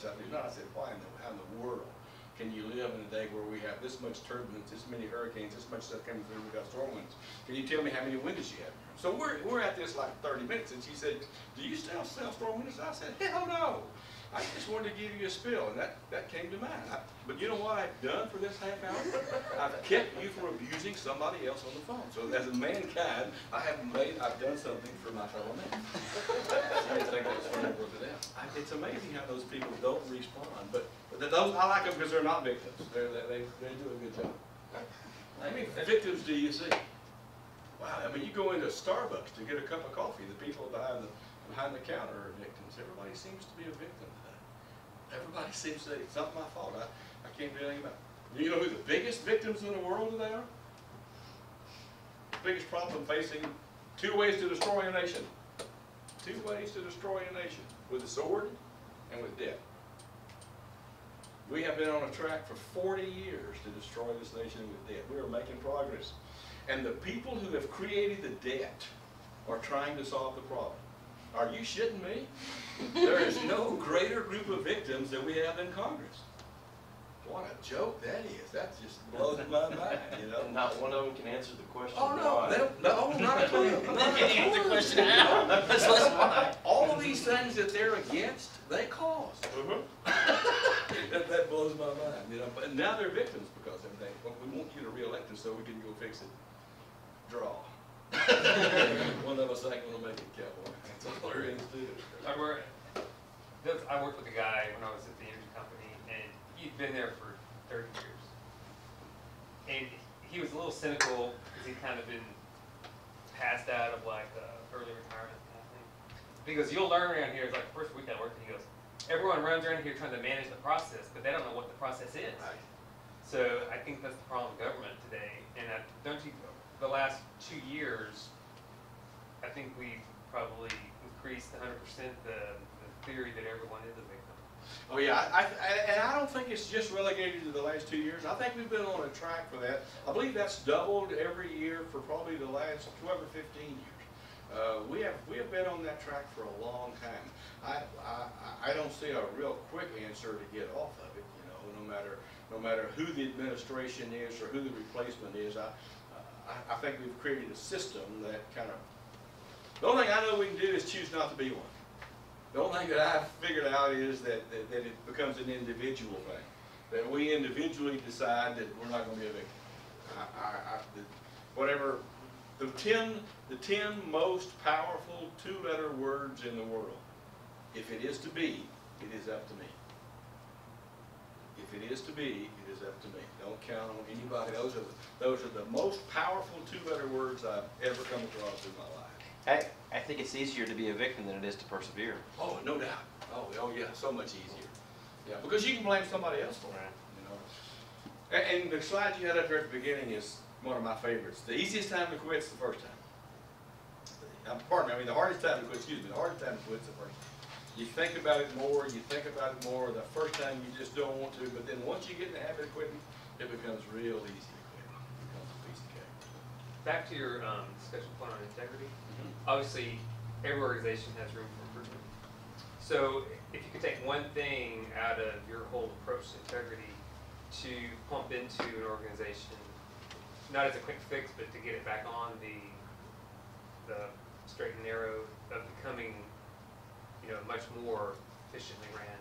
I do not. I said, why in the world can you live in a day where we have this much turbulence, this many hurricanes, this much stuff coming through, we got storm winds? Can you tell me how many windows you have? So we're at this like 30 minutes, and she said, do you still sell storm windows? I said, hell no. I just wanted to give you a spill, and that came to mind. But you know what I've done for this half hour? I've kept you from abusing somebody else on the phone. So as a mankind, I've done something for my fellow man. I didn't think that was funny to work it out. It's amazing how those people don't respond. But those, I like them because they're not victims. They do a good job. How many victims do you see? Wow, I mean, you go into Starbucks to get a cup of coffee, the people behind the counter are victims. Everybody seems to be a victim today. Everybody seems to say, it's not my fault. I can't do anything about it. Do you know who the biggest victims in the world today are? The biggest problem facing 2 ways to destroy a nation. 2 ways to destroy a nation. With the sword and with debt. We have been on a track for 40 years to destroy this nation with debt. We are making progress. And the people who have created the debt are trying to solve the problem. Are you shitting me? There is no greater group of victims than we have in Congress. What a joke that is. That just blows my mind, you know. Not one of them can answer the question. Oh, no, not a clue. They can answer the question how. That's why. All of these things that they're against, they cause. That blows my mind, you know. But now they're victims because of everything. Well, we want you to re-elect us so we can go fix it. Draw. One of us ain't going to make it, cowboy. That's all there is to it. I worked with a guy when I was at the energy company, and he'd been there for 30 years. And he was a little cynical because he'd kind of been passed out of like early retirement kind of thing. Because you'll learn around here, it's like the first week I worked, and he goes, everyone runs around here trying to manage the process, but they don't know what the process is. Right. So I think that's the problem with government today. And don't you, the last 2 years, I think we've probably increased 100% the theory that everyone is a victim. Oh yeah, and I don't think it's just relegated to the last 2 years. I think we've been on a track for that. I believe that's doubled every year for probably the last 12 or 15 years. We have been on that track for a long time. I don't see a real quick answer to get off of it. You know, no matter who the administration is or who the replacement is. I think we've created a system that kind of. The only thing I know we can do is choose not to be one. The only thing that I've figured out is that it becomes an individual thing. That we individually decide that we're not going to be a victim. Whatever, the 10 most powerful 2-letter words in the world. If it is to be, it is up to me. If it is to be, it is up to me. Don't count on anybody. Those are the most powerful 2-letter words I've ever come across in my life. I think it's easier to be a victim than it is to persevere. Oh, no doubt. Oh yeah, so much easier. Yeah, because you can blame somebody else for it. You know. And the slide you had up there at the beginning is one of my favorites. The easiest time to quit is the first time. Pardon me. I mean, the hardest time to quit. Excuse me. The hardest time to quit is the first time. You think about it more. You think about it more. The first time you just don't want to, but then once you get in the habit of quitting, it becomes real easy to quit. It becomes a piece of cake. Back to your discussion point on integrity. Obviously, every organization has room for improvement. So if you could take one thing out of your whole approach to integrity to pump into an organization, not as a quick fix, but to get it back on the straight and narrow of becoming, much more efficiently ran